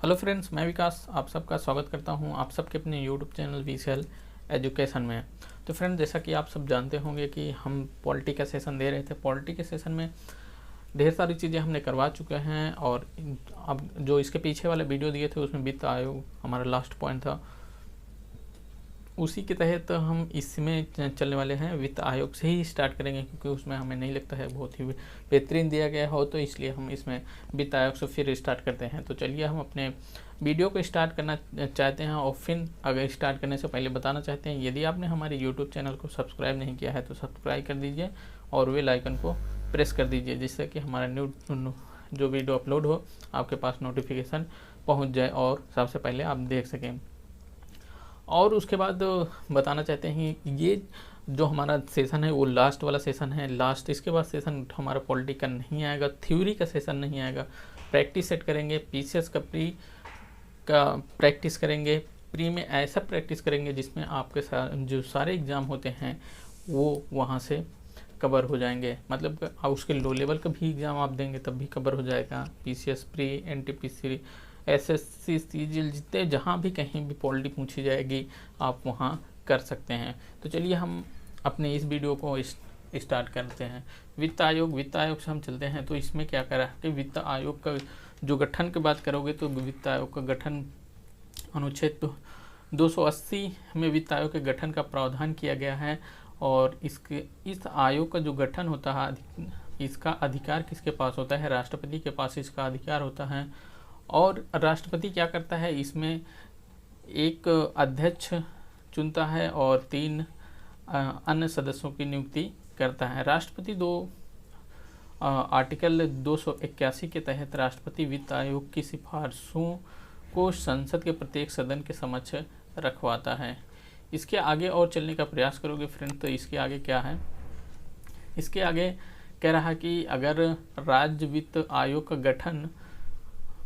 Hello friends, मैं विकास आप सबका स्वागत करता हूं आप सबके अपने यूट्यूब चैनल वीसीएल एजुकेशन में। तो फ्रेंड्स, जैसा कि आप सब जानते होंगे कि हम पॉलिटी का सेशन दे रहे थे। पॉलिटी के सेशन में ढेर सारी चीज़ें हमने करवा चुके हैं और अब जो इसके पीछे वाले वीडियो दिए थे उसमें वित्त आयोग हमारा लास्ट पॉइंट था। उसी के तहत हम इसमें चलने वाले हैं। वित्त आयोग से ही स्टार्ट करेंगे क्योंकि उसमें हमें नहीं लगता है बहुत ही बेहतरीन दिया गया हो, तो इसलिए हम इसमें वित्त आयोग से फिर स्टार्ट करते हैं। तो चलिए हम अपने वीडियो को स्टार्ट करना चाहते हैं और फिर अगर स्टार्ट करने से पहले बताना चाहते हैं, यदि आपने हमारे यूट्यूब चैनल को सब्सक्राइब नहीं किया है तो सब्सक्राइब कर दीजिए और बेल आइकन को प्रेस कर दीजिए, जिससे कि हमारा न्यू जो वीडियो अपलोड हो आपके पास नोटिफिकेशन पहुँच जाए और सबसे पहले आप देख सकें। और उसके बाद बताना चाहते हैं ये जो हमारा सेशन है वो लास्ट वाला सेशन है। लास्ट इसके बाद सेशन हमारा पॉलिटिक का नहीं आएगा, थ्योरी का सेशन नहीं आएगा। प्रैक्टिस सेट करेंगे, पीसीएस का प्री का प्रैक्टिस करेंगे। प्री में ऐसा प्रैक्टिस करेंगे जिसमें आपके जो सारे एग्ज़ाम होते हैं वो वहाँ से कवर हो जाएंगे। मतलब उसके लो लेवल का भी एग्ज़ाम आप देंगे तब भी कवर हो जाएगा। PCS pre, NTPC, SSC, CGL, जितने जहाँ भी कहीं भी पॉलिटी पूछी जाएगी आप वहाँ कर सकते हैं। तो चलिए हम अपने इस वीडियो को स्टार्ट करते हैं। वित्त आयोग से हम चलते हैं। तो इसमें क्या करा कि वित्त आयोग का जो गठन की बात करोगे तो वित्त आयोग का गठन अनुच्छेद 280 में वित्त आयोग के गठन का प्रावधान किया गया है। और इस आयोग का जो गठन होता है, इसका अधिकार किसके पास होता है? राष्ट्रपति के पास इसका अधिकार होता है। और राष्ट्रपति क्या करता है, इसमें एक अध्यक्ष चुनता है और 3 अन्य सदस्यों की नियुक्ति करता है। राष्ट्रपति आर्टिकल 281 के तहत राष्ट्रपति वित्त आयोग की सिफारिशों को संसद के प्रत्येक सदन के समक्ष रखवाता है। इसके आगे और चलने का प्रयास करोगे फ्रेंड, तो इसके आगे क्या है? इसके आगे कह रहा है कि अगर राज्य वित्त आयोग का गठन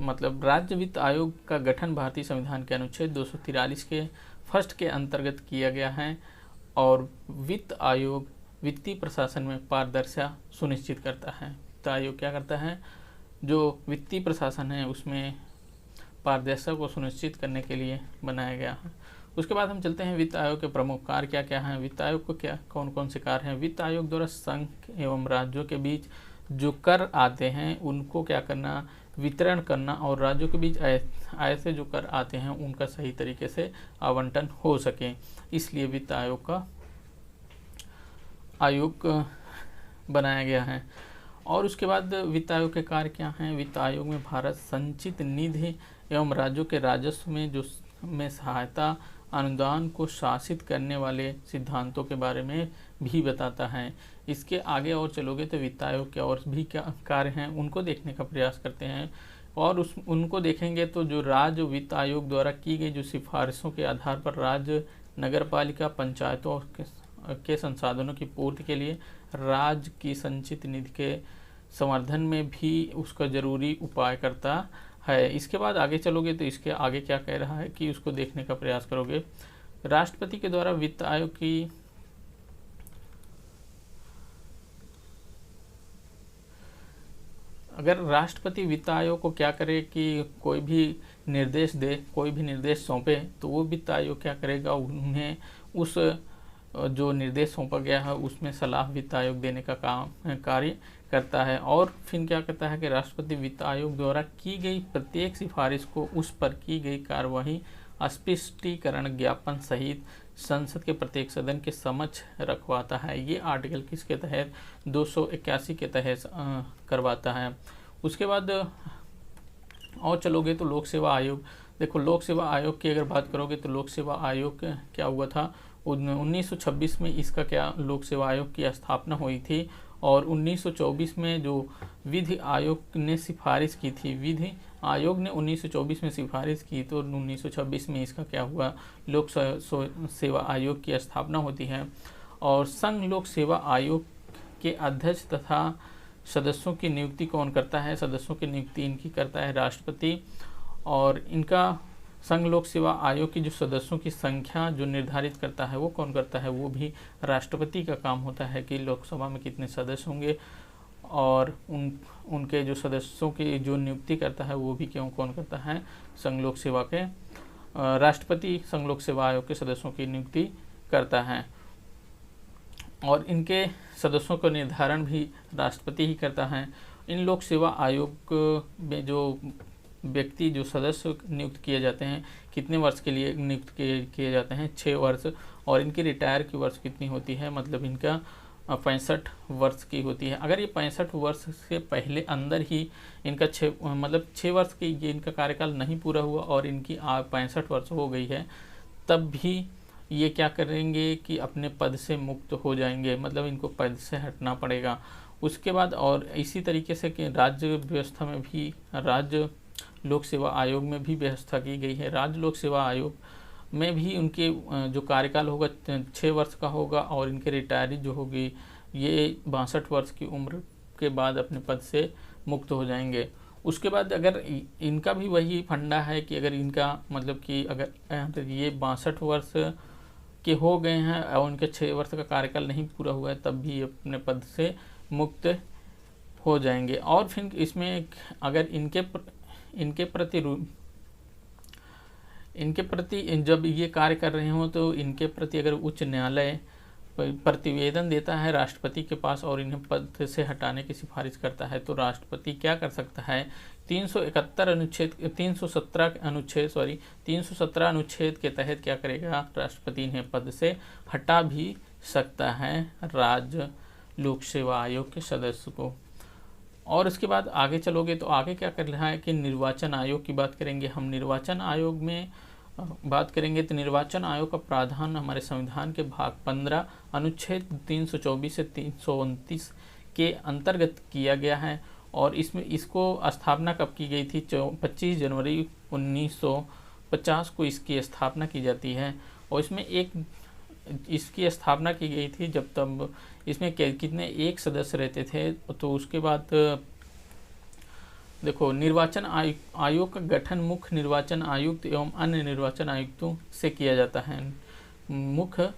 राज्य वित्त आयोग का गठन भारतीय संविधान के अनुच्छेद 243 के फर्स्ट के अंतर्गत किया गया है और वित्त आयोग वित्तीय प्रशासन में पारदर्शिता सुनिश्चित करता है। वित्त आयोग क्या करता है? जो वित्तीय प्रशासन है उसमें पारदर्शिता को सुनिश्चित करने के लिए बनाया गया है। उसके बाद हम चलते हैं वित्त आयोग के प्रमुख कार्य क्या क्या हैं। वित्त आयोग को क्या कौन कौन से कार्य हैं? वित्त आयोग द्वारा संघ एवं राज्यों के बीच जो कर आते हैं उनको क्या करना? वितरण करना और राज्यों के बीच आय से जो कर आते हैं उनका सही तरीके से आवंटन हो सके, इसलिए वित्त आयोग बनाया गया है। और उसके बाद वित्त आयोग के कार्य क्या हैं? वित्त आयोग में भारत संचित निधि एवं राज्यों के राजस्व में सहायता अनुदान को शासित करने वाले सिद्धांतों के बारे में भी बताता है। इसके आगे और चलोगे तो वित्त आयोग के और भी क्या कार्य हैं उनको देखने का प्रयास करते हैं। और उनको देखेंगे तो जो राज्य वित्त आयोग द्वारा की गई जो सिफारिशों के आधार पर राज्य, नगरपालिका, पंचायतों के संसाधनों की पूर्ति के लिए राज्य की संचित निधि के संवर्धन में भी उसका जरूरी उपाय करता है। इसके बाद आगे चलोगे तो इसके आगे क्या कह रहा है कि उसको देखने का प्रयास करोगे। राष्ट्रपति के द्वारा वित्त आयोग की अगर राष्ट्रपति वित्त आयोग को क्या करे कि कोई भी निर्देश दे, कोई भी निर्देश सौंपे, तो वो वित्त आयोग क्या करेगा? उन्हें उस जो निर्देश सौंपा गया है उसमें सलाह वित्त आयोग देने का कार्य करता है। और फिर क्या करता है कि राष्ट्रपति वित्त आयोग द्वारा की गई प्रत्येक सिफारिश को उस पर की गई कार्यवाही स्पष्टीकरण ज्ञापन सहित संसद के प्रत्येक सदन के समक्ष रखवाता है। ये आर्टिकल किसके तहत? 281 के तहत करवाता है। उसके बाद और चलोगे तो लोक सेवा आयोग। देखो, लोक सेवा आयोग की अगर बात करोगे तो लोक सेवा आयोग क्या हुआ था? 1926 में इसका क्या लोक सेवा आयोग की स्थापना हुई थी। और 1924 में जो विधि आयोग ने सिफारिश की थी, विधि आयोग ने 1924 में सिफारिश की, तो 1926 में इसका क्या हुआ? लोक सेवा आयोग की स्थापना होती है। और संघ लोक सेवा आयोग के अध्यक्ष तथा सदस्यों की नियुक्ति कौन करता है? सदस्यों की नियुक्ति इनकी करता है राष्ट्रपति। और इनका संघ लोक सेवा आयोग की जो सदस्यों की संख्या जो निर्धारित करता है वो कौन करता है? वो भी राष्ट्रपति का काम होता है कि लोकसभा में कितने सदस्य होंगे। और उनके जो सदस्यों की जो नियुक्ति करता है वो भी कौन करता है, संघ लोक सेवा के राष्ट्रपति संघ लोक सेवा आयोग के सदस्यों की नियुक्ति करता है। और इनके सदस्यों का निर्धारण भी राष्ट्रपति ही करता है। इन लोक सेवा आयोग में जो व्यक्ति जो सदस्य नियुक्त किए जाते हैं कितने वर्ष के लिए नियुक्त किए जाते हैं, 6 वर्ष। और इनकी रिटायर की वर्ष कितनी होती है, मतलब इनका 65 वर्ष की होती है। अगर ये 65 वर्ष से पहले अंदर ही इनका 6 वर्ष की ये इनका कार्यकाल नहीं पूरा हुआ और इनकी 65 वर्ष हो गई है, तब भी ये क्या करेंगे कि अपने पद से मुक्त हो जाएंगे, मतलब इनको पद से हटना पड़ेगा। उसके बाद और इसी तरीके से कि राज्य व्यवस्था में भी, राज्य लोक सेवा आयोग में भी व्यवस्था की गई है। राज्य लोक सेवा आयोग में भी उनके जो कार्यकाल होगा 6 वर्ष का होगा और इनके रिटायरी जो होगी ये 62 वर्ष की उम्र के बाद अपने पद से मुक्त हो जाएंगे। उसके बाद अगर इनका भी वही फंडा है कि अगर इनका मतलब कि अगर ये 62 वर्ष के हो गए हैं और उनके 6 वर्ष का कार्यकाल नहीं पूरा हुआ है, तब भी अपने पद से मुक्त हो जाएंगे। और फिर इसमें अगर इनके प्रति जब ये कार्य कर रहे हों तो इनके प्रति अगर उच्च न्यायालय प्रतिवेदन देता है राष्ट्रपति के पास और इन्हें पद से हटाने की सिफारिश करता है, तो राष्ट्रपति क्या कर सकता है, 317 अनुच्छेद के तहत क्या करेगा, राष्ट्रपति इन्हें पद से हटा भी सकता है राज्य लोक सेवा आयोग के सदस्य को। और इसके बाद आगे चलोगे तो आगे क्या कर रहा है कि निर्वाचन आयोग की बात करेंगे हम। निर्वाचन आयोग में बात करेंगे तो निर्वाचन आयोग का प्रावधान हमारे संविधान के भाग 15 अनुच्छेद 324 से 329 के अंतर्गत किया गया है। और इसको स्थापना कब की गई थी, 25 जनवरी 1950 को इसकी स्थापना की जाती है। और इसमें इसकी स्थापना की गई थी जब तब इसमें कितने एक सदस्य रहते थे। तो उसके बाद देखो, निर्वाचन आयोग का गठन मुख्य निर्वाचन आयुक्त एवं अन्य निर्वाचन आयुक्तों से किया जाता है। मुख्य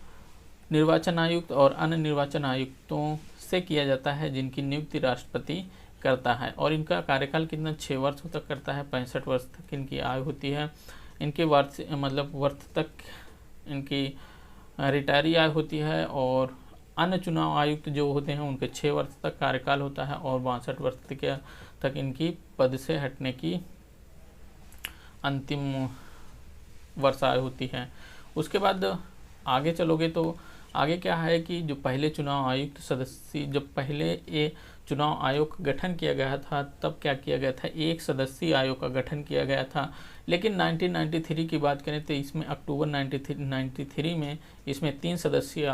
निर्वाचन आयुक्त और अन्य निर्वाचन आयुक्तों से किया जाता है जिनकी नियुक्ति राष्ट्रपति करता है। और इनका कार्यकाल कितना, 6 वर्ष तक करता है, 65 वर्ष तक इनकी आयु होती है। इनके वर्ष तक इनकी रिटायरी आयु होती है। और अन्य चुनाव आयुक्त जो होते हैं उनके 6 वर्ष तक कार्यकाल होता है और 62 वर्ष तक इनकी पद से हटने की अंतिम वर्ष आयु होती है। उसके बाद आगे चलोगे तो आगे क्या है कि जो पहले चुनाव आयुक्त सदस्य, जब पहले ये चुनाव आयोग का गठन किया गया था तब क्या किया गया था, एक सदस्यीय आयोग का गठन किया गया था। लेकिन 1993 की बात करें तो इसमें अक्टूबर 1993 में इसमें 3 सदस्यीय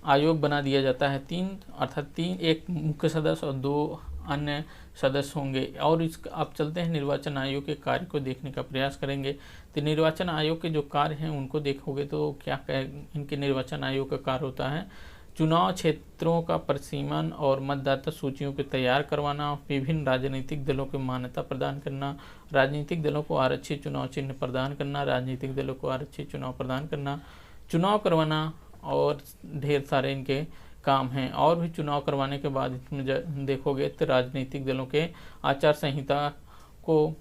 आयोग बना दिया जाता है। 3 अर्थात 3, एक मुख्य सदस्य और 2 अन्य सदस्य होंगे। और अब चलते हैं निर्वाचन आयोग के कार्य को देखने का प्रयास करेंगे। तो निर्वाचन आयोग के जो कार्य हैं उनको देखोगे तो क्या इनके निर्वाचन आयोग का कार्य होता है, चुनाव क्षेत्रों का परिसीमन और मतदाता सूचियों को तैयार करवाना, विभिन्न राजनीतिक दलों को मान्यता प्रदान करना, राजनीतिक दलों को आरक्षित चुनाव चिन्ह प्रदान करना, राजनीतिक दलों को आरक्षित चुनाव प्रदान करना, चुनाव करवाना और ढेर सारे इनके काम हैं। और भी चुनाव करवाने के बाद इसमें देखोगे तो राजनीतिक दलों के आचार संहिता को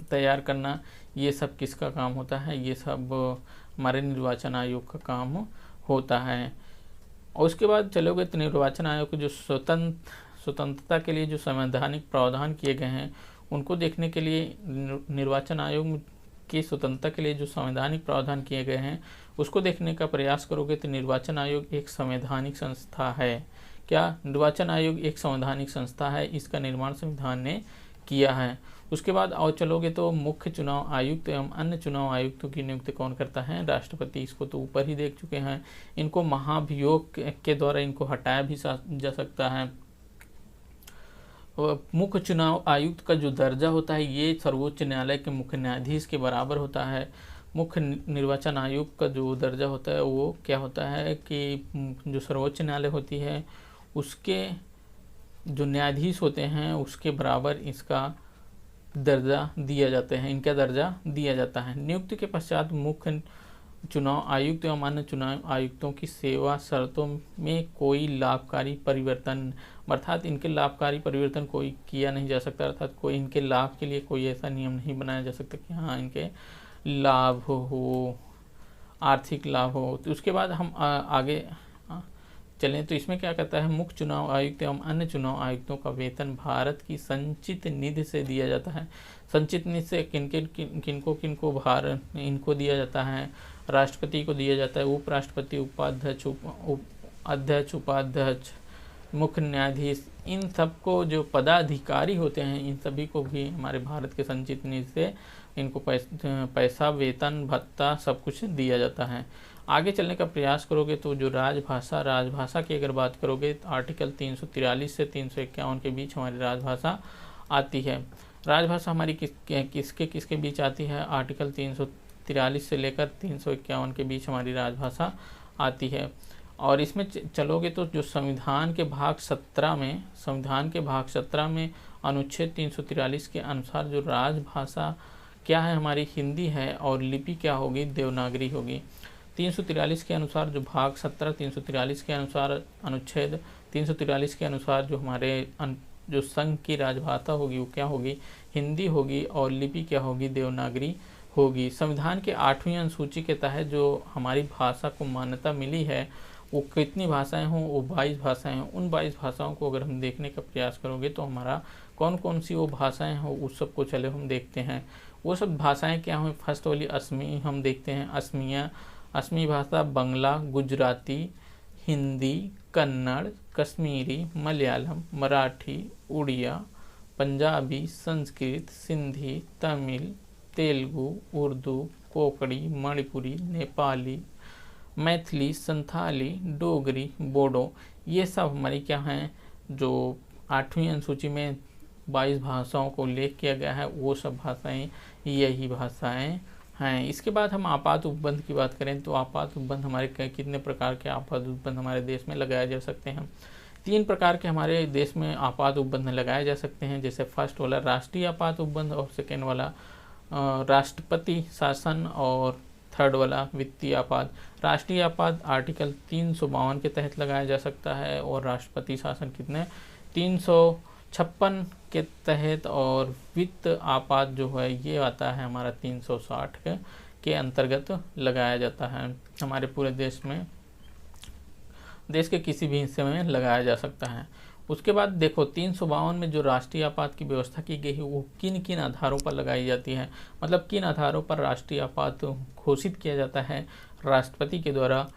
तैयार करना, ये सब किसका काम होता है, ये सब हमारे निर्वाचन आयोग का काम होता है। और उसके बाद चलोगे तो निर्वाचन आयोग के जो स्वतंत्रता के लिए जो संवैधानिक प्रावधान किए गए हैं उनको देखने के लिए, निर्वाचन आयोग की स्वतंत्रता के लिए जो संवैधानिक प्रावधान किए गए हैं उसको देखने का प्रयास करोगे तो निर्वाचन आयोग एक संवैधानिक संस्था है। क्या निर्वाचन आयोग एक संवैधानिक संस्था है, इसका निर्माण संविधान ने किया है। उसके बाद और चलोगे तो मुख्य चुनाव आयुक्त एवं अन्य चुनाव आयुक्तों की नियुक्ति कौन करता है, राष्ट्रपति। इसको तो ऊपर ही देख चुके हैं। इनको महाभियोग के द्वारा इनको हटाया भी जा सकता है। मुख्य चुनाव आयुक्त का जो दर्जा होता है ये सर्वोच्च न्यायालय के मुख्य न्यायाधीश के बराबर होता है। मुख्य निर्वाचन आयुक्त का जो दर्जा होता है वो क्या होता है कि जो सर्वोच्च न्यायालय होती है उसके जो न्यायाधीश होते हैं उसके बराबर इसका दर्जा दिया जाता है, इनका दर्जा दिया जाता है। नियुक्ति के पश्चात मुख्य चुनाव आयुक्त एवं अन्य चुनाव आयुक्तों की सेवा शर्तों में कोई लाभकारी परिवर्तन, अर्थात इनके लाभकारी परिवर्तन कोई किया नहीं जा सकता, अर्थात कोई इनके लाभ के लिए कोई ऐसा नियम नहीं बनाया जा सकता कि हाँ इनके लाभ हो, आर्थिक लाभ हो। तो उसके बाद हम आगे चलें तो इसमें क्या कहता है, मुख्य चुनाव आयुक्त एवं अन्य चुनाव आयुक्तों का वेतन भारत की संचित निधि से दिया जाता है। संचित निधि से किनको भारत इनको दिया जाता है, राष्ट्रपति को दिया जाता है, उपराष्ट्रपति, उपाध्यक्ष, अध्यक्ष, उपाध्यक्ष, मुख्य न्यायाधीश, इन सबको जो पदाधिकारी होते हैं इन सभी को भी हमारे भारत के संचित निधि से इनको पैसा, वेतन, भत्ता सब कुछ दिया जाता है। आगे चलने का प्रयास करोगे तो जो राजभाषा की अगर बात करोगे तो आर्टिकल 343 से 351 के बीच हमारी राजभाषा आती है। राजभाषा हमारी किसके बीच आती है, आर्टिकल 343 से लेकर 351 के बीच हमारी राजभाषा आती है। और इसमें चलोगे तो जो संविधान के भाग 17 में अनुच्छेद 343 के अनुसार जो राजभाषा क्या है हमारी हिंदी है और लिपि क्या होगी, देवनागरी होगी। 343 के अनुसार जो भाग 17 343 के अनुसार अनुच्छेद 343 के अनुसार जो हमारे जो संघ की राजभाषा होगी वो क्या होगी, हिंदी होगी, और लिपि क्या होगी, देवनागरी होगी। संविधान के 8वीं अनुसूची के तहत जो हमारी भाषा को मान्यता मिली है वो कितनी भाषाएं हों, वो 22 भाषाएं हों। उन 22 भाषाओं को अगर हम देखने का प्रयास करोगे तो हमारा कौन कौन सी वो भाषाएं हों उस सब को चले हम देखते हैं। वो सब भाषाएं क्या हों, फर्स्ट वाली असमी हम देखते हैं, असमी भाषा बंगला, गुजराती, हिंदी, कन्नड़, कश्मीरी, मलयालम, मराठी, उड़िया, पंजाबी, संस्कृत, सिंधी, तमिल, तेलुगु, उर्दू, कोंकणी, मणिपुरी, नेपाली, मैथिली, संथाली, डोगरी, बोडो, ये सब हमारी क्या हैं जो 8वीं अनुसूची में 22 भाषाओं को उल्लेख किया गया है, वो सब भाषाएं यही भाषाएं हैं। इसके बाद हम आपात उपबंध की बात करें तो आपात उपबंध हमारे कितने प्रकार के आपात उपबंध हमारे देश में लगाए जा सकते हैं। 3 प्रकार के हमारे देश में आपात उपबंध लगाए जा सकते हैं। जैसे फर्स्ट वाला राष्ट्रीय आपात उपबंध और सेकेंड वाला राष्ट्रपति शासन और थर्ड वाला वित्तीय आपात। राष्ट्रीय आपात आर्टिकल 352 के तहत लगाया जा सकता है और राष्ट्रपति शासन कितने 356 के तहत, और वित्त आपात जो है ये आता है हमारा 360 के अंतर्गत लगाया जाता है। हमारे पूरे देश में, देश के किसी भी हिस्से में लगाया जा सकता है। उसके बाद देखो 352 में जो राष्ट्रीय आपात की व्यवस्था की गई है वो किन किन आधारों पर लगाई जाती है, मतलब किन आधारों पर राष्ट्रीय आपात घोषित किया जाता है राष्ट्रपति के द्वारा।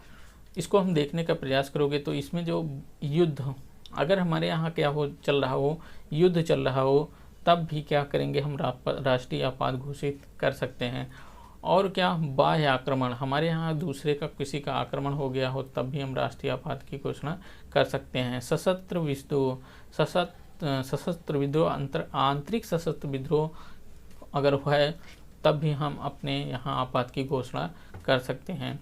इसको हम देखने का प्रयास करोगे तो इसमें जो युद्ध, अगर हमारे यहाँ क्या हो चल रहा हो, युद्ध चल रहा हो, तब भी क्या करेंगे हम राष्ट्रीय आपात घोषित कर सकते हैं। और क्या बाह्य आक्रमण, हमारे यहाँ दूसरे का किसी का आक्रमण हो गया हो तब भी हम राष्ट्रीय आपात की घोषणा कर सकते हैं। सशस्त्र विद्रोह, आंतरिक सशस्त्र विद्रोह अगर है तब भी हम अपने यहाँ आपात की घोषणा कर सकते हैं।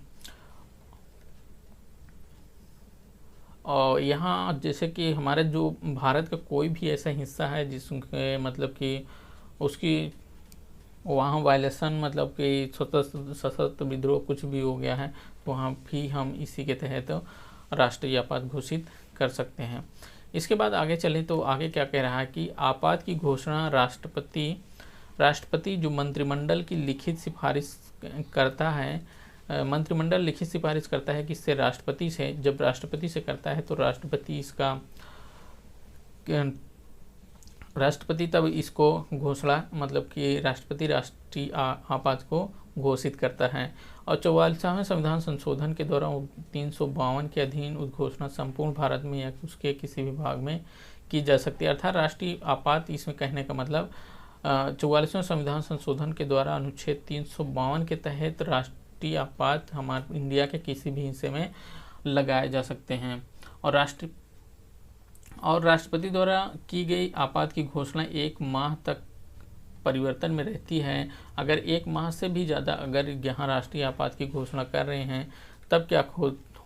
और यहाँ जैसे कि हमारे जो भारत का कोई भी ऐसा हिस्सा है जिसके मतलब कि उसकी वहाँ वायलेशन, मतलब कि सशस्त्र विद्रोह कुछ भी हो गया है तो वहाँ भी हम इसी के तहत राष्ट्रीय आपात घोषित कर सकते हैं। इसके बाद आगे चलें तो आगे क्या कह रहा है कि आपात की घोषणा राष्ट्रपति जो मंत्रिमंडल की लिखित सिफारिश करता है, मंत्रिमंडल लिखित सिफारिश करता है किससे, राष्ट्रपति से। जब राष्ट्रपति से करता है तो राष्ट्रपति तब इसको घोषणा, मतलब कि राष्ट्रपति राष्ट्रीय आपात को घोषित करता है। और 44वें संविधान संशोधन के द्वारा 352 के अधीन उद्घोषणा संपूर्ण भारत में या उसके किसी भी भाग में की जा सकती है। अर्थात राष्ट्रीय आपात, इसमें कहने का मतलब 44वें संविधान संशोधन के द्वारा अनुच्छेद 352 के तहत राष्ट्रीय आपात हमारे इंडिया के किसी भी हिस्से में लगाए जा सकते हैं। और राष्ट्रपति द्वारा की गई आपात की घोषणा 1 माह तक परिवर्तन में रहती है। अगर 1 माह से भी ज़्यादा अगर यहाँ राष्ट्रीय आपात की घोषणा कर रहे हैं तब क्या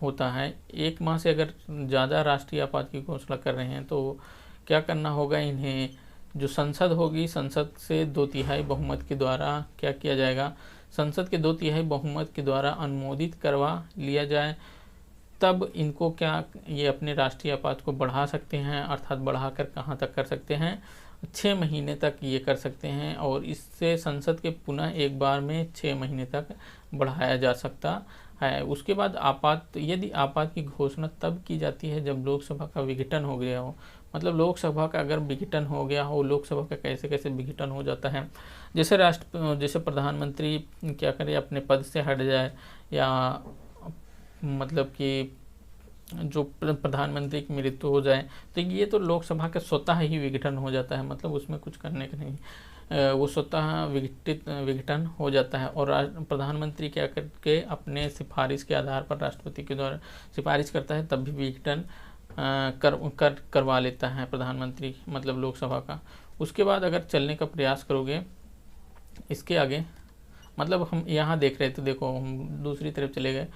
होता है, 1 माह से अगर ज़्यादा राष्ट्रीय आपात की घोषणा कर रहे हैं तो क्या करना होगा, इन्हें जो संसद होगी, संसद से 2/3 बहुमत के द्वारा क्या किया जाएगा, संसद के 2/3 बहुमत के द्वारा अनुमोदित करवा लिया जाए, तब इनको क्या ये अपने राष्ट्रीय आपात को बढ़ा सकते हैं, अर्थात बढ़ाकर कहाँ तक कर सकते हैं, 6 महीने तक ये कर सकते हैं। और इससे संसद के पुनः एक बार में 6 महीने तक बढ़ाया जा सकता है। उसके बाद यदि आपात की घोषणा तब की जाती है जब लोकसभा का विघटन हो गया हो। मतलब लोकसभा का अगर विघटन हो गया हो, लोकसभा का कैसे कैसे विघटन हो जाता है, जैसे प्रधानमंत्री क्या करे, अपने पद से हट जाए, या मतलब कि जो प्रधानमंत्री की मृत्यु हो जाए, तो ये तो लोकसभा का स्वतः ही विघटन हो जाता है। मतलब उसमें कुछ करने का नहीं, वो स्वतः विघटन हो जाता है। और प्रधानमंत्री क्या करके अपने सिफारिश के आधार पर राष्ट्रपति के द्वारा सिफारिश करता है, तब भी विघटन करवा लेता है प्रधानमंत्री, मतलब लोकसभा का। उसके बाद अगर चलने का प्रयास करोगे इसके आगे, मतलब हम यहाँ देख रहे थे, देखो हम दूसरी तरफ चले गए।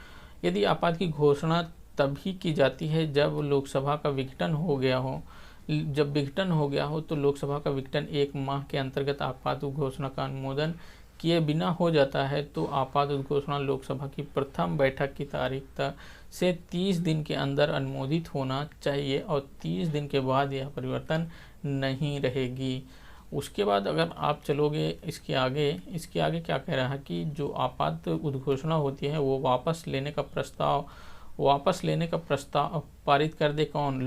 यदि आपात की घोषणा तभी की जाती है जब लोकसभा का विघटन हो गया हो। जब विघटन हो गया हो तो लोकसभा का विघटन 1 माह के अंतर्गत आपात घोषणा का अनुमोदन किए बिना हो जाता है, तो आपात घोषणा लोकसभा की प्रथम बैठक की तारीख से 30 दिन के अंदर अनुमोदित होना चाहिए, और 30 दिन के बाद यह परिवर्तन नहीं रहेगी। उसके बाद अगर आप चलोगे इसके आगे क्या कह रहा है कि जो आपात उद्घोषणा होती है वो वापस लेने का प्रस्ताव पारित कर दे कौन?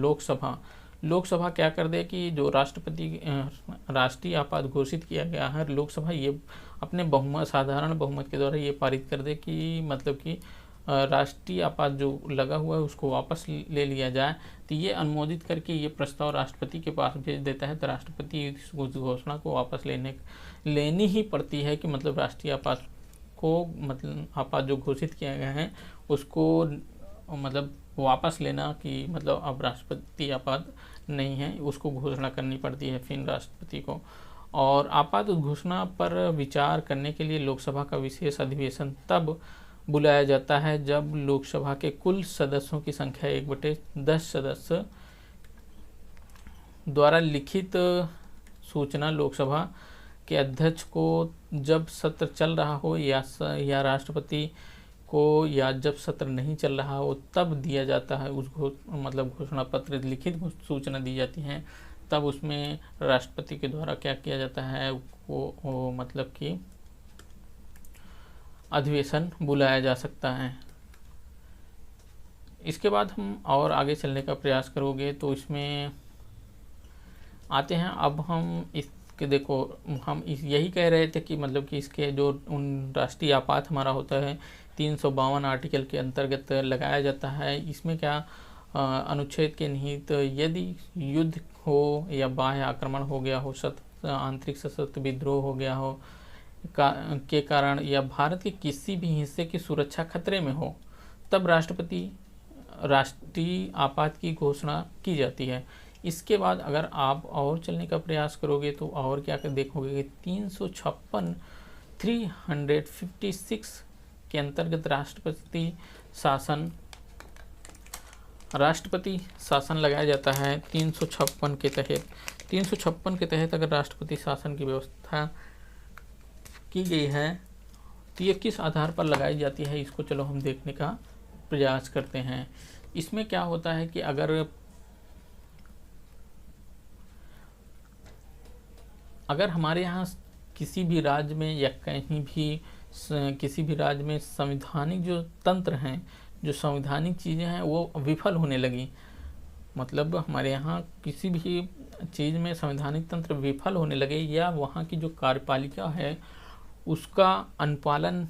लोकसभा क्या कर दे कि जो राष्ट्रीय आपात घोषित किया गया है, लोकसभा ये अपने साधारण बहुमत के द्वारा ये पारित कर दे कि मतलब कि राष्ट्रीय आपात जो लगा हुआ है उसको वापस ले लिया जाए। तो ये अनुमोदित करके ये प्रस्ताव राष्ट्रपति के पास भेज देता है, तो राष्ट्रपति इस घोषणा को वापस लेनी ही पड़ती है कि मतलब राष्ट्रीय आपात को, मतलब आपात जो घोषित किया गया है उसको मतलब वापस लेना, कि मतलब अब राष्ट्रपति आपात नहीं है, उसको घोषणा करनी पड़ती है फिर राष्ट्रपति को। और आपात घोषणा पर विचार करने के लिए लोकसभा का विशेष अधिवेशन तब बुलाया जाता है जब लोकसभा के कुल सदस्यों की संख्या 1/10 सदस्य द्वारा लिखित सूचना लोकसभा के अध्यक्ष को जब सत्र चल रहा हो या राष्ट्रपति को, या जब सत्र नहीं चल रहा हो तब दिया जाता है। मतलब घोषणा पत्र, लिखित सूचना दी जाती है, तब उसमें राष्ट्रपति के द्वारा क्या किया जाता है, वो मतलब कि अधिवेशन बुलाया जा सकता है। इसके बाद हम और आगे चलने का प्रयास करोगे तो इसमें आते हैं। अब हम इसके देखो, हम यही कह रहे थे कि मतलब कि इसके जो राष्ट्रीय आपात हमारा होता है 352 आर्टिकल के अंतर्गत लगाया जाता है। इसमें क्या अनुच्छेद के निहित यदि युद्ध हो या बाह्य आक्रमण हो गया हो, आंतरिक सशस्त्र विद्रोह हो गया हो के कारण, या भारत के किसी भी हिस्से की सुरक्षा खतरे में हो, तब राष्ट्रीय आपात की घोषणा की जाती है। इसके बाद अगर आप और चलने का प्रयास करोगे तो और क्या देखोगे कि 356 के अंतर्गत राष्ट्रपति शासन लगाया जाता है। 356 के तहत अगर राष्ट्रपति शासन की व्यवस्था की गई है तो ये किस आधार पर लगाई जाती है, इसको चलो हम देखने का प्रयास करते हैं। इसमें क्या होता है कि अगर हमारे यहाँ किसी भी राज्य में या किसी भी राज्य में संवैधानिक जो तंत्र हैं, जो संवैधानिक चीज़ें हैं वो विफल होने लगी, मतलब हमारे यहाँ किसी भी चीज़ में संवैधानिक तंत्र विफल होने लगे, या वहाँ की जो कार्यपालिका है उसका अनुपालन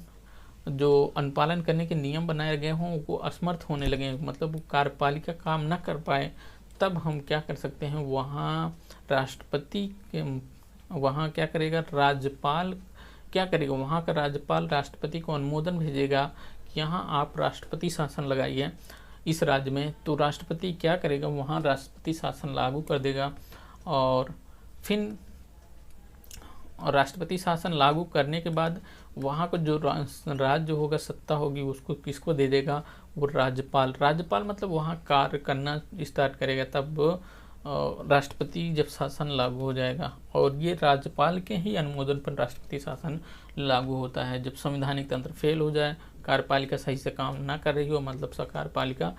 करने के नियम बनाए गए हों वो असमर्थ होने लगे, मतलब वो कार्यपालिका काम न कर पाए, तब हम क्या कर सकते हैं, वहाँ क्या करेगा, राज्यपाल क्या करेगा, वहाँ का राज्यपाल राष्ट्रपति को अनुमोदन भेजेगा कि यहाँ आप राष्ट्रपति शासन लगाइए इस राज्य में। तो राष्ट्रपति क्या करेगा, वहाँ राष्ट्रपति शासन लागू कर देगा, और फिर राष्ट्रपति शासन लागू करने के बाद वहाँ का जो राज्य होगा, सत्ता होगी, उसको किसको दे देगा, वो राज्यपाल मतलब वहाँ कार्य करना स्टार्ट करेगा। तब राष्ट्रपति जब शासन लागू हो जाएगा, और ये राज्यपाल के ही अनुमोदन पर राष्ट्रपति शासन लागू होता है। जब संवैधानिक तंत्र फेल हो जाए, कार्यपालिका सही से काम ना कर रही हो, मतलब कार्यपालिका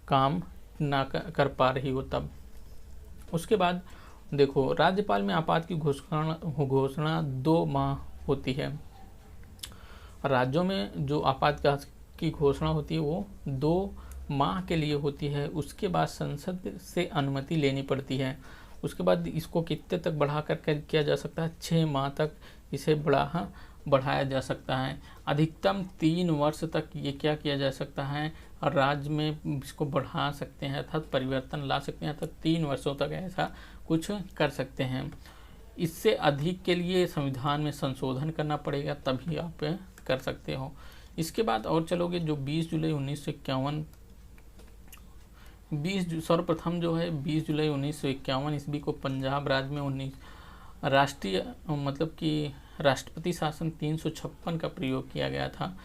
काम ना कर पा रही हो तब। उसके बाद देखो, राज्यपाल में आपात की घोषणा 2 माह होती है। राज्यों में जो आपातकाल की घोषणा होती है वो 2 माह के लिए होती है। उसके बाद संसद से अनुमति लेनी पड़ती है। उसके बाद इसको कितने तक बढ़ा कर किया जा सकता है, 6 माह तक इसे बढ़ाया जा सकता है। अधिकतम 3 वर्ष तक ये क्या किया जा सकता है, और राज्य में इसको बढ़ा सकते हैं अर्थात परिवर्तन ला सकते हैं, अर्थात 3 वर्षों तक ऐसा कुछ कर सकते हैं। इससे अधिक के लिए संविधान में संशोधन करना पड़ेगा, तभी आप कर सकते हो। इसके बाद और चलोगे, जो 20 जुलाई 1951 सर्वप्रथम जो है 20 जुलाई 1951 ईस्वी को पंजाब राज्य में राष्ट्रपति शासन 356 का प्रयोग किया गया था।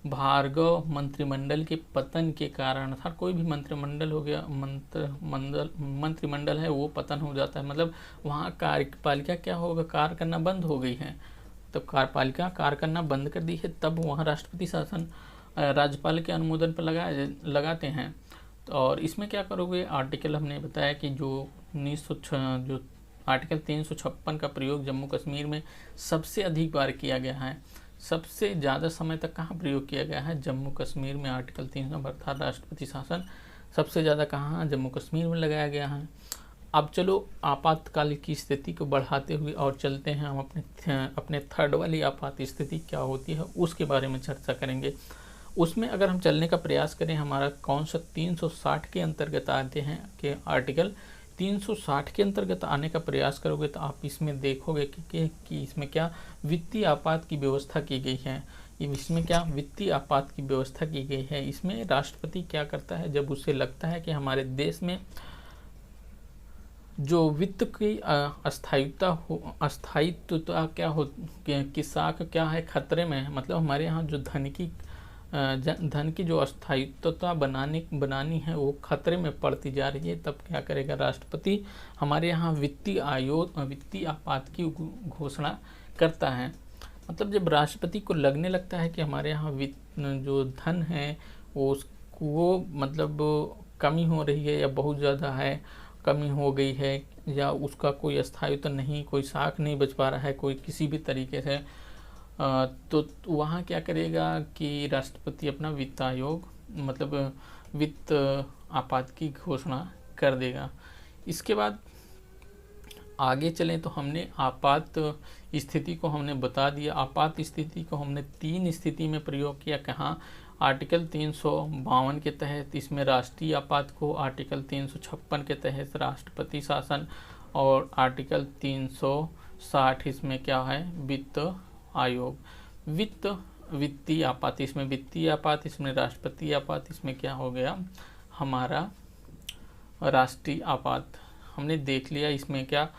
भार्गव मंत्रिमंडल के पतन के कारण था। कोई भी मंत्रिमंडल हो गया, मंत्रिमंडल है वो पतन हो जाता है, मतलब वहाँ कार्यपालिका क्या होगा, कार्य करना बंद हो गई है। तब कार्यपालिका कार्य करना बंद कर दी है, तब वहाँ राष्ट्रपति शासन राज्यपाल के अनुमोदन पर लगाते हैं। और इसमें क्या करोगे, आर्टिकल हमने बताया कि जो आर्टिकल 356 का प्रयोग जम्मू कश्मीर में सबसे अधिक बार किया गया है। सबसे ज़्यादा समय तक कहाँ प्रयोग किया गया है, जम्मू कश्मीर में। आर्टिकल 356 राष्ट्रपति शासन सबसे ज़्यादा कहाँ, जम्मू कश्मीर में लगाया गया है। अब चलो आपातकाल की स्थिति को बढ़ाते हुए और चलते हैं हम अपने थर्ड वाली आपात स्थिति क्या होती है उसके बारे में चर्चा करेंगे। उसमें अगर हम चलने का प्रयास करें, हमारा कौन सा 360 के अंतर्गत आते हैं कि आर्टिकल 360 के अंतर्गत आने का प्रयास करोगे तो आप इसमें देखोगे कि इसमें क्या वित्तीय आपात की व्यवस्था की गई है। इसमें क्या वित्तीय आपात की व्यवस्था की गई है। इसमें राष्ट्रपति क्या करता है, जब उसे लगता है कि हमारे देश में जो वित्त की अस्थायित्व क्या हो की साख क्या है खतरे में, मतलब हमारे यहाँ जो धन की जो अस्थायित्वता बनानी है वो खतरे में पड़ती जा रही है, तब क्या करेगा राष्ट्रपति, हमारे यहाँ वित्तीय आपात की घोषणा करता है। मतलब जब राष्ट्रपति को लगने लगता है कि हमारे यहाँ जो धन है वो मतलब कमी हो रही है या बहुत ज़्यादा है, कमी हो गई है, या उसका कोई अस्थायित्व नहीं, कोई साख नहीं बच पा रहा है कोई किसी भी तरीके से, तो वहाँ क्या करेगा कि राष्ट्रपति अपना वित्त आयोग मतलब वित्त आपात की घोषणा कर देगा। इसके बाद आगे चलें तो हमने आपात स्थिति को हमने बता दिया। आपात स्थिति को हमने 3 स्थिति में प्रयोग किया। कहाँ, आर्टिकल 352 के तहत इसमें राष्ट्रीय आपात को, आर्टिकल 356 के तहत राष्ट्रपति शासन, और आर्टिकल 360 इसमें क्या है, वित्त आयोग। वित्तीय आपात, इसमें वित्तीय आपात, इसमें राष्ट्रपति आपात, इसमें क्या हो गया हमारा राष्ट्रीय आपात हमने देख लिया। इसमें क्या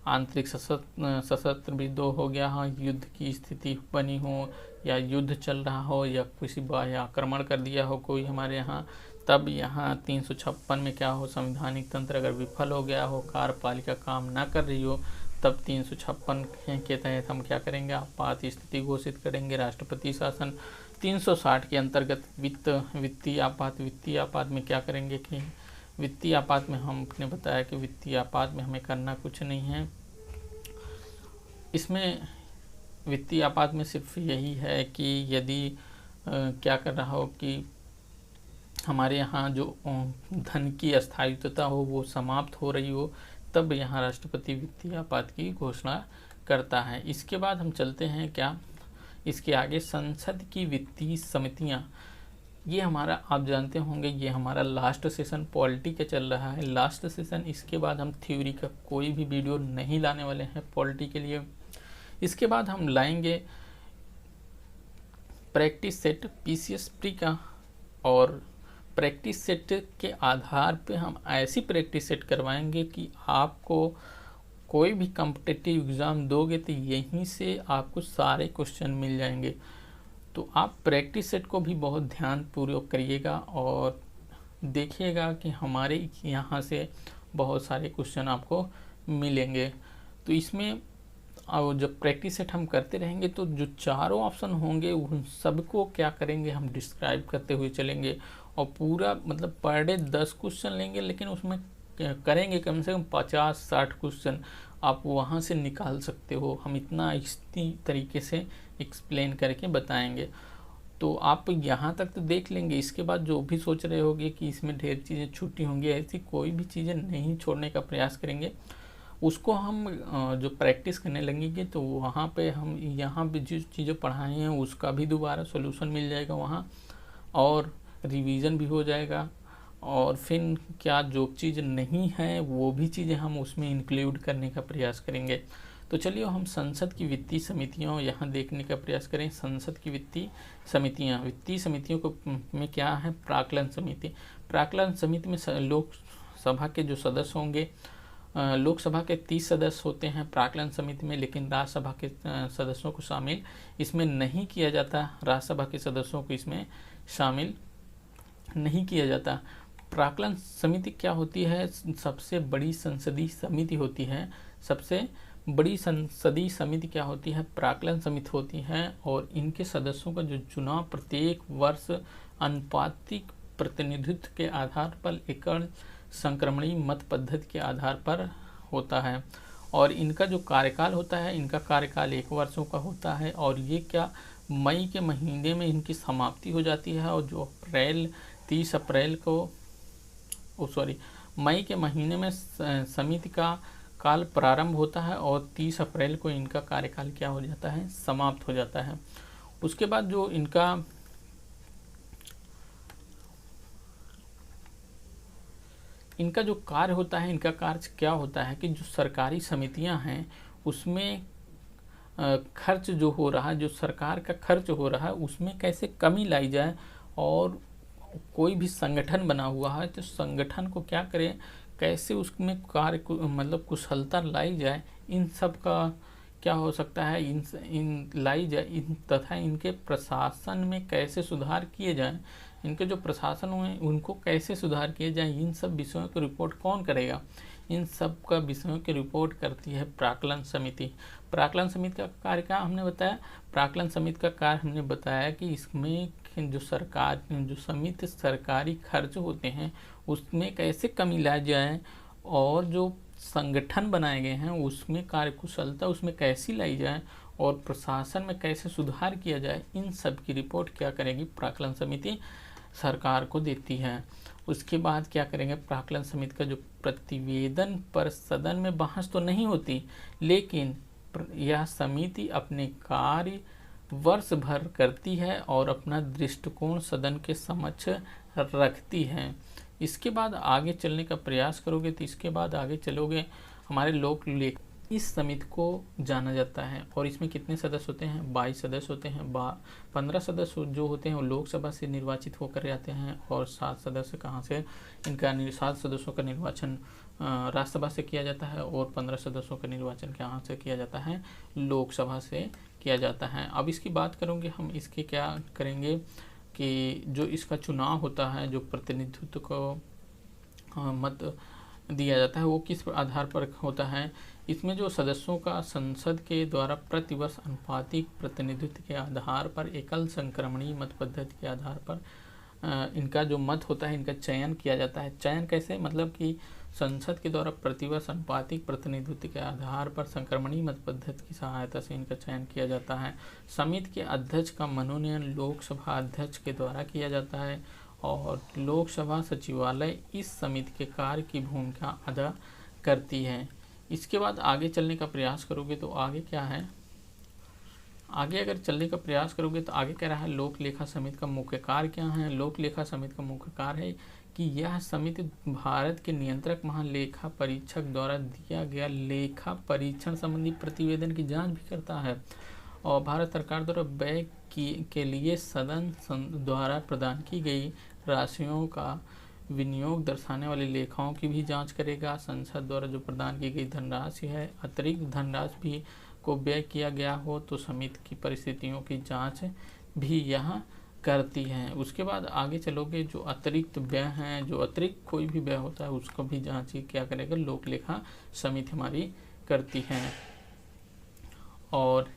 आंतरिक सशस्त्र विद्रोह हो गया, हाँ, युद्ध की स्थिति बनी हो या युद्ध चल रहा हो या किसी बाह्य आक्रमण कर दिया हो कोई हमारे यहाँ, तब यहाँ 356 में क्या हो, संवैधानिक तंत्र अगर विफल हो गया हो, कार्यपालिका काम ना कर रही हो, तब 356 के तहत हम क्या करेंगे, आपात स्थिति घोषित करेंगे। राष्ट्रपति शासन 360 के अंतर्गत वित्तीय आपात में क्या करेंगे कि वित्तीय आपात में हमने बताया कि वित्तीय आपात में हमें करना कुछ नहीं है। इसमें वित्तीय आपात में सिर्फ यही है कि यदि क्या कर रहा हो कि हमारे यहाँ जो धन की अस्थायित्वता हो वो समाप्त हो रही हो, तब यहाँ राष्ट्रपति वित्तीय आपात की घोषणा करता है। इसके बाद हम चलते हैं क्या, इसके आगे संसद की वित्तीय समितियाँ। ये हमारा, आप जानते होंगे, ये हमारा लास्ट सेशन पॉलिटी का चल रहा है, लास्ट सेशन। इसके बाद हम थ्योरी का कोई भी वीडियो नहीं लाने वाले हैं पॉलिटी के लिए। इसके बाद हम लाएंगे प्रैक्टिस सेट पीसीएस प्री का, और प्रैक्टिस सेट के आधार पे हम ऐसी प्रैक्टिस सेट करवाएंगे कि आपको कोई भी कॉम्पिटिटिव एग्ज़ाम दोगे तो यहीं से आपको सारे क्वेश्चन मिल जाएंगे। तो आप प्रैक्टिस सेट को भी बहुत ध्यानपूर्वक करिएगा और देखिएगा कि हमारे यहाँ से बहुत सारे क्वेश्चन आपको मिलेंगे। तो इसमें और जब प्रैक्टिस सेट हम करते रहेंगे तो जो चारों ऑप्शन होंगे उन सबको क्या करेंगे, हम डिस्क्राइब करते हुए चलेंगे और पूरा मतलब पर डे 10 क्वेश्चन लेंगे, लेकिन उसमें करेंगे कम से कम 50-60 क्वेश्चन आप वहाँ से निकाल सकते हो। हम इतना इसी तरीके से एक्सप्लेन करके बताएंगे। तो आप यहाँ तक तो देख लेंगे, इसके बाद जो भी सोच रहे होंगे कि इसमें ढेर चीज़ें छूटी होंगी, ऐसी कोई भी चीज़ें नहीं छोड़ने का प्रयास करेंगे। उसको हम जो प्रैक्टिस करने लगेंगे तो वहाँ पे हम यहाँ भी जो चीज़ें पढ़ाए हैं उसका भी दोबारा सॉल्यूशन मिल जाएगा वहाँ, और रिवीजन भी हो जाएगा। और फिर क्या जो चीज़ नहीं है वो भी चीज़ें हम उसमें इंक्लूड करने का प्रयास करेंगे। तो चलिए हम संसद की वित्तीय समितियों यहाँ देखने का प्रयास करें। संसद की वित्तीय समितियों को में क्या है, प्राक्कलन समिति। प्राक्कलन समिति में लोकसभा के जो सदस्य होंगे, लोकसभा के 30 सदस्य होते हैं प्राक्कलन समिति में, लेकिन राज्यसभा के सदस्यों को शामिल इसमें नहीं किया जाता। राज्यसभा के सदस्यों को इसमें शामिल नहीं किया जाता। प्राक्कलन समिति क्या होती है, सबसे बड़ी संसदीय समिति होती है। सबसे बड़ी संसदीय समिति क्या होती है, प्राक्कलन समिति होती है। और इनके सदस्यों का जो चुनाव प्रत्येक वर्ष आनुपातिक प्रतिनिधित्व के आधार पर एकड़ संक्रमणीय मत पद्धति के आधार पर होता है। और इनका जो कार्यकाल होता है, इनका कार्यकाल 1 वर्षों का होता है। और ये क्या मई के महीने में इनकी समाप्ति हो जाती है, और जो 30 अप्रैल को मई के महीने में समिति का काल प्रारंभ होता है और 30 अप्रैल को इनका कार्यकाल क्या हो जाता है, समाप्त हो जाता है। उसके बाद जो इनका जो कार्य होता है, इनका कार्य क्या होता है कि जो सरकारी समितियां हैं उसमें खर्च जो हो रहा है, जो सरकार का खर्च हो रहा है उसमें कैसे कमी लाई जाए, और कोई भी संगठन बना हुआ है तो संगठन को क्या करें, कैसे उसमें कार्य मतलब कुशलता लाई जाए, इन सब का क्या हो सकता है, इन लाई जाए तथा इनके प्रशासन में कैसे सुधार किए जाएं, इनके जो प्रशासन हैं उनको कैसे सुधार किए जाए, इन सब विषयों की रिपोर्ट कौन करेगा, इन सब का विषयों की रिपोर्ट करती है प्राक्कलन समिति। प्राक्कलन समिति का कार्य क्या हमने बताया, प्राक्कलन समिति का कार्य हमने बताया कि इसमें जो समिति सरकारी खर्च होते हैं उसमें कैसे कमी लाई जाए, और जो संगठन बनाए गए हैं उसमें कार्यकुशलता उसमें कैसी लाई जाए, और प्रशासन में कैसे सुधार किया जाए, इन सब की रिपोर्ट क्या करेगी, प्राक्कलन समिति सरकार को देती है। उसके बाद क्या करेंगे, प्राक्कलन समिति का जो प्रतिवेदन पर सदन में बहस तो नहीं होती, लेकिन यह समिति अपने कार्य वर्ष भर करती है और अपना दृष्टिकोण सदन के समक्ष रखती है। इसके बाद आगे चलने का प्रयास करोगे तो इसके बाद आगे चलोगे हमारे लोक लेख। इस समिति को जाना जाता है और इसमें कितने सदस्य होते हैं, 22 सदस्य होते हैं। 15 सदस्य जो होते हैं वो लोकसभा से निर्वाचित होकर जाते हैं, और 7 सदस्य कहाँ से, 7 सदस्यों का निर्वाचन राज्यसभा से किया जाता है, और 15 सदस्यों का निर्वाचन कहाँ से किया जाता है, लोकसभा से किया जाता है। अब इसकी बात करेंगे हम, इसके क्या करेंगे कि जो इसका चुनाव होता है, जो प्रतिनिधित्व को मत दिया जाता है वो किस आधार पर होता है, इसमें जो सदस्यों का संसद के द्वारा प्रतिवर्ष आनुपातिक प्रतिनिधित्व के आधार पर एकल संक्रमणीय मत पद्धति के आधार पर इनका जो मत होता है इनका चयन किया जाता है। चयन कैसे, मतलब कि संसद के द्वारा प्रतिवर्ष आनुपातिक प्रतिनिधित्व के आधार पर संक्रमणीय मत पद्धति की सहायता से इनका चयन किया जाता है। समिति के अध्यक्ष का मनोनयन लोकसभा अध्यक्ष के द्वारा किया जाता है, और लोकसभा सचिवालय इस समिति के कार्य की भूमिका अदा करती है। इसके बाद आगे चलने का प्रयास करोगे तो आगे क्या है, आगे अगर चलने का प्रयास करोगे तो आगे कह रहा है लोक लेखा समिति का मुख्य कार्य क्या है। लोक लेखा समिति का मुख्य कार्य है कि यह समिति भारत के नियंत्रक महालेखा परीक्षक द्वारा दिया गया लेखा परीक्षण संबंधी प्रतिवेदन की जांच भी करता है, और भारत सरकार द्वारा व्यय के लिए सदन द्वारा प्रदान की गई राशियों का विनियोग दर्शाने वाले लेखाओं की भी जांच करेगा। संसद द्वारा जो प्रदान की गई धनराशि है, अतिरिक्त धनराशि भी को व्यय किया गया हो तो समिति की परिस्थितियों की जांच भी यहाँ करती हैं। उसके बाद आगे चलोगे, जो अतिरिक्त व्यय हैं, जो अतिरिक्त कोई भी व्यय होता है उसको भी जांच क्या करेगा, लोक लेखा समिति हमारी करती है। और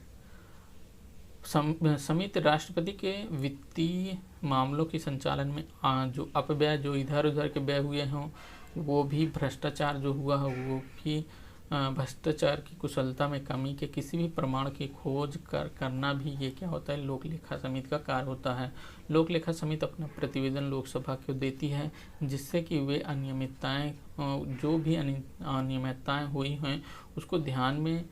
समिति राष्ट्रपति के वित्तीय मामलों के संचालन में जो अपव्यय, जो इधर उधर के व्यय हुए हों, वो भी भ्रष्टाचार जो हुआ है वो भी भ्रष्टाचार की कुशलता में कमी के किसी भी प्रमाण की खोज करना भी ये क्या होता है, लोक लेखा समिति का कार्य होता है। लोक लेखा समिति अपना प्रतिवेदन लोकसभा को देती है, जिससे कि वे अनियमितताएं, जो भी अनियमितताएं हुई हैं उसको ध्यान में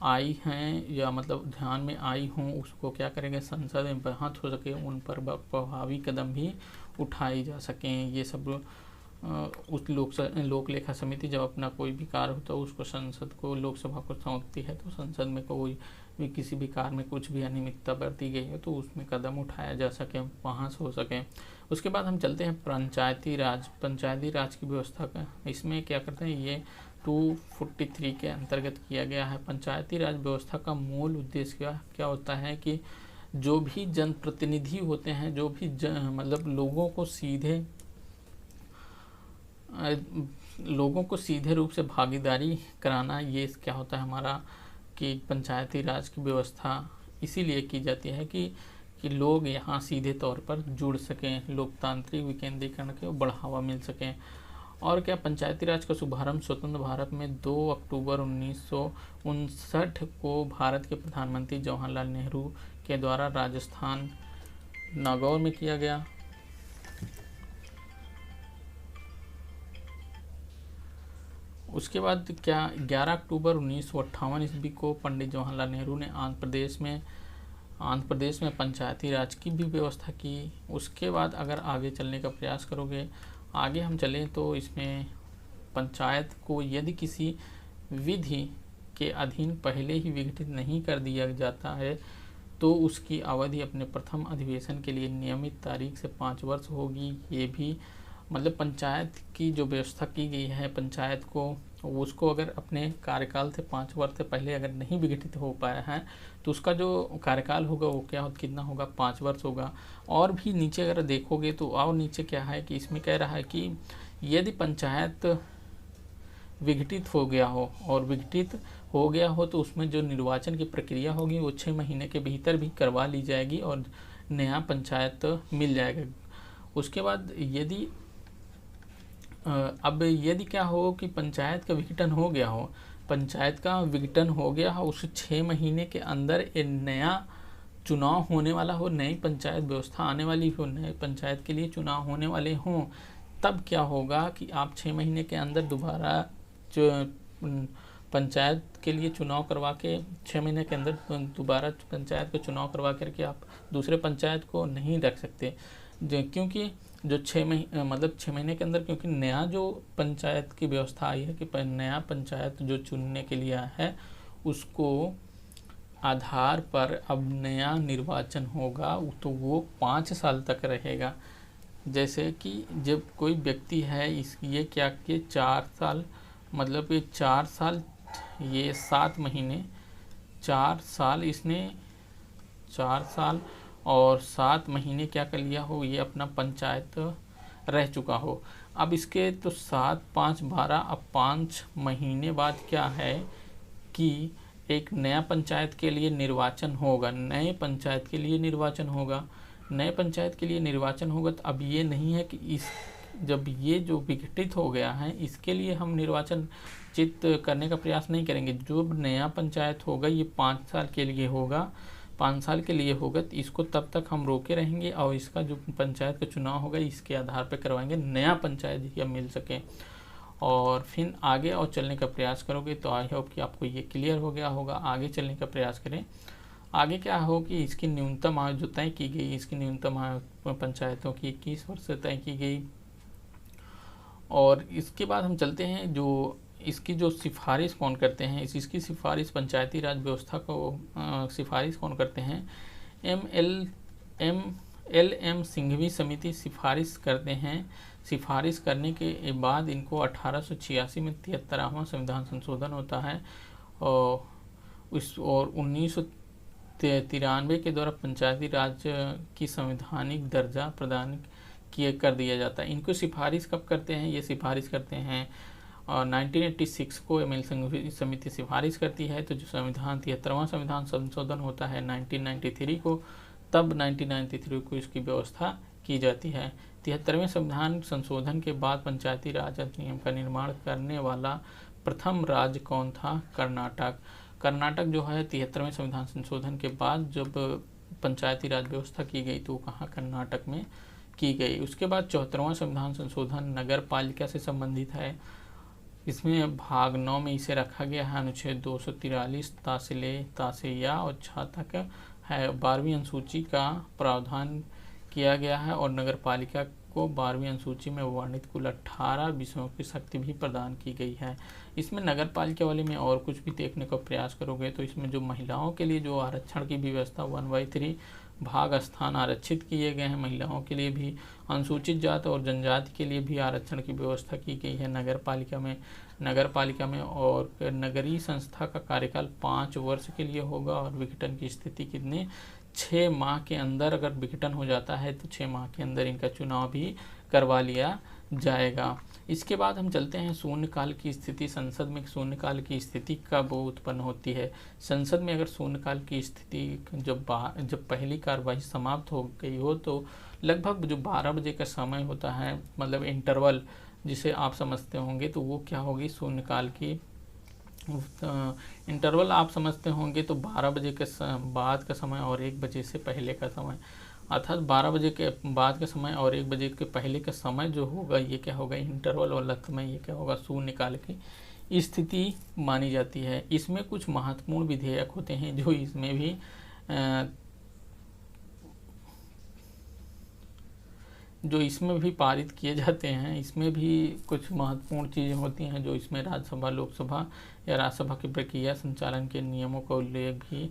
आई हैं या मतलब ध्यान में आई हों, उसको क्या करेंगे, संसद में बहस हो सके, उन पर प्रभावी कदम भी उठाए जा सकें। ये सब उस लोक लेखा समिति जब अपना कोई भी कार्य होता है उसको संसद को, लोकसभा को सौंपती है, तो संसद में कोई भी किसी भी कार्य में कुछ भी अनियमितता बरती गई है तो उसमें कदम उठाया जा सके, बहस हो सके। उसके बाद हम चलते हैं पंचायती राज। पंचायती राज की व्यवस्था का इसमें क्या करते हैं, ये 243 के अंतर्गत किया गया है। पंचायती राज व्यवस्था का मूल उद्देश्य क्या होता है कि जो भी जनप्रतिनिधि होते हैं, जो भी मतलब लोगों को सीधे रूप से भागीदारी कराना, ये क्या होता है हमारा कि पंचायती राज की व्यवस्था इसीलिए की जाती है कि लोग यहाँ सीधे तौर पर जुड़ सकें, लोकतांत्रिक विकेंद्रीकरण को बढ़ावा मिल सकें। और क्या, पंचायती राज का शुभारंभ स्वतंत्र भारत में 2 अक्टूबर 1959 को भारत के प्रधानमंत्री जवाहरलाल नेहरू के द्वारा राजस्थान नागौर में किया गया। उसके बाद क्या, 11 अक्टूबर 1958 ईस्वी को पंडित जवाहरलाल नेहरू ने आंध्र प्रदेश में पंचायती राज की भी व्यवस्था की। उसके बाद अगर आगे चलने का प्रयास करोगे, आगे हम चलें तो इसमें पंचायत को यदि किसी विधि के अधीन पहले ही विघटित नहीं कर दिया जाता है तो उसकी अवधि अपने प्रथम अधिवेशन के लिए नियमित तारीख से 5 वर्ष होगी। ये भी मतलब पंचायत की जो व्यवस्था की गई है, पंचायत को उसको अगर अपने कार्यकाल से 5 वर्ष से पहले अगर नहीं विघटित हो पाया है तो उसका जो कार्यकाल होगा वो कितना होगा, 5 वर्ष होगा। और भी नीचे अगर देखोगे तो और नीचे क्या है कि इसमें कह रहा है कि यदि पंचायत विघटित हो गया हो और विघटित हो गया हो तो उसमें जो निर्वाचन की प्रक्रिया होगी वो 6 महीने के भीतर भी करवा ली जाएगी और नया पंचायत मिल जाएगा। उसके बाद यदि क्या हो कि पंचायत का विघटन हो गया हो, उस 6 महीने के अंदर एक नया चुनाव होने वाला हो, नई पंचायत व्यवस्था आने वाली हो, नए पंचायत के लिए चुनाव होने वाले हों, तब क्या होगा कि आप 6 महीने के अंदर दोबारा पंचायत के लिए चुनाव करवा के 6 महीने के अंदर दोबारा पंचायत का चुनाव करवा करके आप दूसरे पंचायत को नहीं रख सकते, क्योंकि जो 6 महीने के अंदर, क्योंकि नया जो पंचायत की व्यवस्था आई है कि नया पंचायत जो चुनने के लिए है उसको आधार पर अब नया निर्वाचन होगा तो वो 5 साल तक रहेगा। जैसे कि जब कोई व्यक्ति है ये क्या कि 4 साल मतलब ये 4 साल, ये 7 महीने, 4 साल इसने 4 साल और 7 महीने क्या कर लिया हो, ये अपना पंचायत रह चुका हो। अब इसके तो 7, 5, 12, अब 5 महीने बाद क्या है कि एक नया पंचायत के लिए निर्वाचन होगा, नए पंचायत के लिए निर्वाचन होगा। तो अब ये नहीं है कि जब ये जो विघटित हो गया है इसके लिए हम निर्वाचन चित करने का प्रयास नहीं करेंगे। जो नया पंचायत होगा ये 5 साल के लिए होगा, तो इसको तब तक हम रोके रहेंगे और इसका जो पंचायत का चुनाव होगा इसके आधार पर करवाएंगे, नया पंचायत या मिल सके। और फिर आगे और चलने का प्रयास करोगे तो आई होप कि आपको ये क्लियर हो गया होगा। आगे चलने का प्रयास करें। आगे क्या हो कि इसकी न्यूनतम आयु जो तय की गई, इसकी न्यूनतम आयु पंचायतों की 21 वर्ष से तय की गई। और इसके बाद हम चलते हैं जो इसकी जो सिफारिश कौन करते हैं, इसकी सिफारिश पंचायती राज व्यवस्था को सिफारिश कौन करते हैं, LM सिंघवी समिति सिफारिश करते हैं। सिफारिश करने के बाद इनको 1886 में 73वां संविधान संशोधन होता है और 19 93 के द्वारा पंचायती राज की संवैधानिक दर्जा प्रदान कर दिया जाता है। इनको सिफारिश कब करते हैं? ये सिफारिश करते हैं और 1986 को एमएल समिति सिफारिश करती है। तो जो संविधान 73वां संविधान संशोधन होता है 1993 को, तब 1993 को इसकी व्यवस्था की जाती है। 73वें संविधान संशोधन के बाद पंचायती राज अधिनियम का निर्माण करने वाला प्रथम राज्य कौन था? कर्नाटक। कर्नाटक जो है 73वें संविधान संशोधन के बाद जब पंचायती राज व्यवस्था की गई तो कहाँ? कर्नाटक में की गई। उसके बाद 74वां संविधान संशोधन नगर पालिका से संबंधित है। इसमें भाग 9 में इसे रखा गया है अनुच्छेद 243 तासिया और 6 तक है 12वीं अनुसूची का प्रावधान किया गया है और नगर पालिका को 12वीं अनुसूची में वर्णित कुल 18 विषयों की शक्ति भी प्रदान की गई है। इसमें नगर पालिका वाले में और कुछ भी देखने का प्रयास करोगे तो इसमें जो महिलाओं के लिए जो आरक्षण की भी व्यवस्था 1/3 भाग स्थान आरक्षित किए गए हैं। महिलाओं के लिए भी, अनुसूचित जाति और जनजाति के लिए भी आरक्षण की व्यवस्था की गई है नगर पालिका में। और नगरीय संस्था का कार्यकाल 5 वर्ष के लिए होगा और विघटन की स्थिति कितने? 6 माह के अंदर अगर विघटन हो जाता है तो 6 माह के अंदर इनका चुनाव भी करवा लिया जाएगा। इसके बाद हम चलते हैं शून्यकाल की स्थिति। संसद में शून्यकाल की स्थिति कब उत्पन्न होती है? संसद में अगर शून्यकाल की स्थिति जब पहली कार्यवाही समाप्त हो गई हो तो लगभग जो 12 बजे का समय होता है, मतलब इंटरवल जिसे आप समझते होंगे, तो वो क्या होगी? शून्यकाल की इंटरवल आप समझते होंगे तो 12 बजे के बाद का समय और 1 बजे से पहले का समय, अर्थात 12 बजे के बाद का समय और 1 बजे के पहले का समय जो होगा ये क्या होगा? इंटरवल वाला समय ये क्या होगा? शून्यकाल की स्थिति मानी जाती है। इसमें कुछ महत्वपूर्ण विधेयक होते हैं जो इसमें भी पारित किए जाते हैं। इसमें भी कुछ महत्वपूर्ण चीज़ें होती हैं जो इसमें राज्यसभा, लोकसभा या राज्यसभा की प्रक्रिया संचालन के नियमों का उल्लेख भी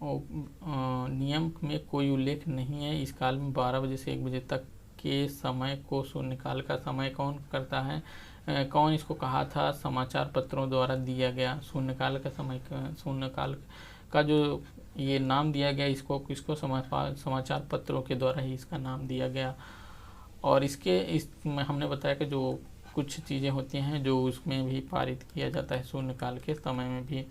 नियम में कोई उल्लेख नहीं है। इस काल में 12 बजे से 1 बजे तक के समय को शून्यकाल का समय कौन करता है? कौन इसको कहा था? समाचार पत्रों द्वारा दिया गया। शून्यकाल का समय, शून्यकाल का जो ये नाम दिया गया इसको समाचार पत्रों के द्वारा ही इसका नाम दिया गया। और इसमें हमने बताया कि जो कुछ चीज़ें होती हैं जो उसमें भी पारित किया जाता है शून्यकाल के समय में भी।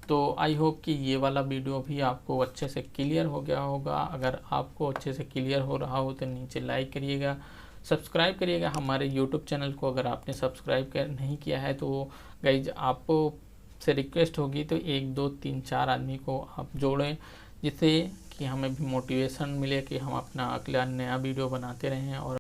तो आई होप कि ये वाला वीडियो भी आपको अच्छे से क्लियर हो गया होगा। अगर आपको अच्छे से क्लियर हो रहा हो तो नीचे लाइक करिएगा, सब्सक्राइब करिएगा हमारे यूट्यूब चैनल को। अगर आपने सब्सक्राइब नहीं किया है तो गाइज आपको से रिक्वेस्ट होगी तो 1 2 3 4 आदमी को आप जोड़ें, जिससे कि हमें भी मोटिवेशन मिले कि हम अपना अगला नया वीडियो बनाते रहें। और